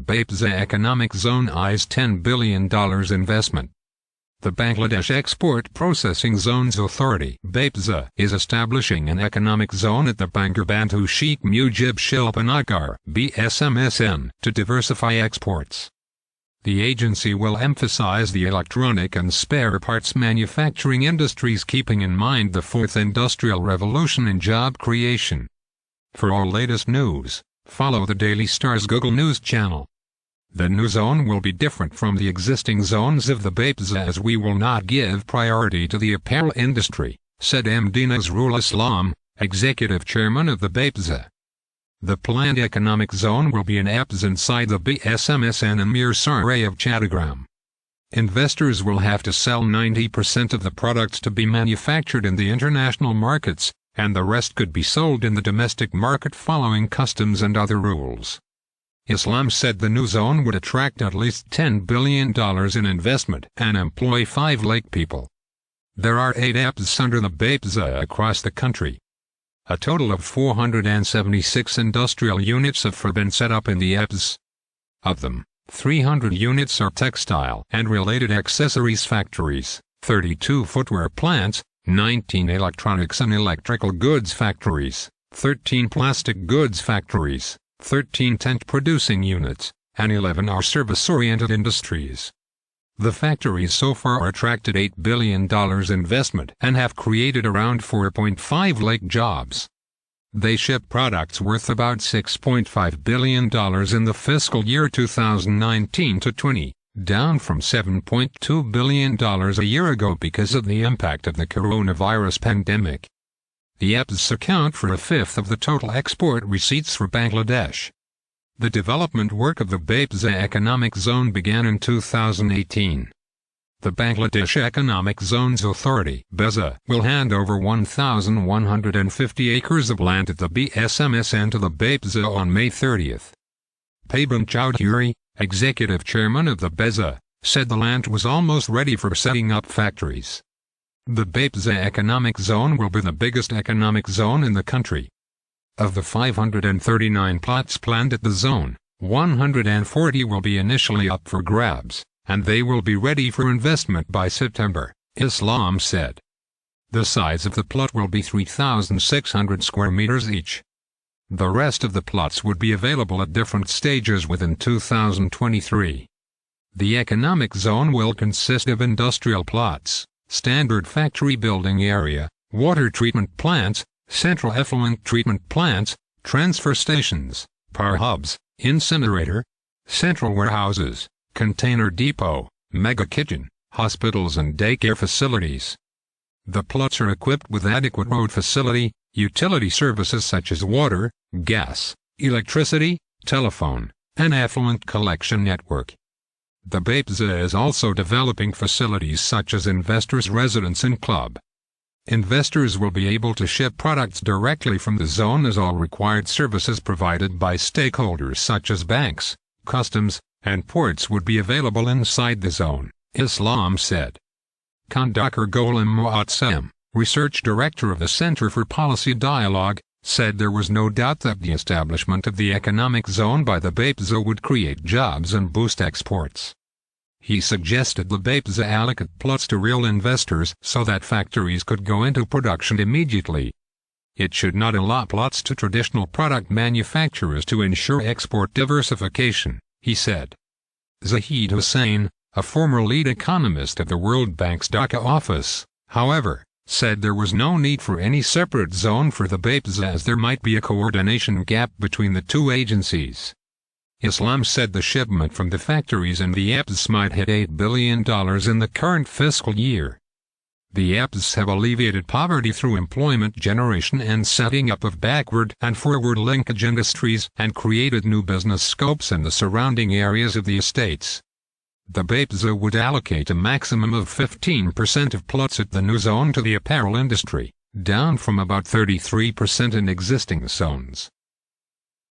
Bepza Economic Zone eyes $10 billion investment. The Bangladesh Export Processing Zones Authority (Bepza) is establishing an economic zone at the BANGABANDHU Sheikh Mujib Shilpa Nagar (BSMSN) to diversify exports. The agency will emphasize the electronic and spare parts manufacturing industries, keeping in mind the fourth industrial revolution in job creation. For all latest news, follow the Daily Star's Google News channel. The new zone will be different from the existing zones of the Bepza, as we will not give priority to the apparel industry, said MD Nazrul Islam, executive chairman of the Bepza. The planned economic zone will be an EPZ inside the BSMSN in Mirsaraya of Chattogram. Investors will have to sell 90% of the products to be manufactured in the international markets, and the rest could be sold in the domestic market following customs and other rules. Islam said the new zone would attract at least $10 billion in investment and employ 5 lakh people. There are 8 EPZs under the Bepza across the country. A total of 476 industrial units have been set up in the EPZ. Of them, 300 units are textile and related accessories factories, 32 footwear plants, 19 electronics and electrical goods factories, 13 plastic goods factories, 13 tent-producing units, and 11 are service-oriented industries. The factories so far attracted $8 billion investment and have created around 4.5 lakh jobs. They ship products worth about $6.5 billion in the fiscal year 2019-20, down from $7.2 billion a year ago because of the impact of the coronavirus pandemic. The EPZs account for a fifth of the total export receipts for Bangladesh. The development work of the Bepza Economic Zone began in 2018. The Bangladesh Economic Zones Authority (Bepza) will hand over 1,150 acres of land at the BSMSN to the Bepza on May 30th. Paban Chowdhury, executive chairman of the Bepza, said the land was almost ready for setting up factories. The Bepza Economic Zone will be the biggest economic zone in the country. Of the 539 plots planned at the zone, 140 will be initially up for grabs, and they will be ready for investment by September, Islam said. The size of the plot will be 3,600 square meters each. The rest of the plots would be available at different stages within 2023. The economic zone will consist of industrial plots, standard factory building area, water treatment plants, central effluent treatment plants, transfer stations, power hubs, incinerator, central warehouses, container depot, mega kitchen, hospitals and daycare facilities. The plots are equipped with adequate road facility, utility services such as water, gas, electricity, telephone, and effluent collection network. The Bepza is also developing facilities such as investors' residence and club. Investors will be able to ship products directly from the zone, as all required services provided by stakeholders such as banks, customs, and ports would be available inside the zone, Islam said. Khandakar Golam Muatsam, research director of the Center for Policy Dialogue, said there was no doubt that the establishment of the economic zone by the Bepza would create jobs and boost exports. He suggested the Bepza allocate plots to real investors so that factories could go into production immediately. It should not allot plots to traditional product manufacturers to ensure export diversification, he said. Zahid Hussain, a former lead economist at the World Bank's Dhaka office, however, said there was no need for any separate zone for the Bepza, as there might be a coordination gap between the two agencies. Islam said the shipment from the factories in the EPZs might hit $8 billion in the current fiscal year. The EPZs have alleviated poverty through employment generation and setting up of backward and forward linkage industries, and created new business scopes in the surrounding areas of the estates. The Bepza would allocate a maximum of 15% of plots at the new zone to the apparel industry, down from about 33% in existing zones.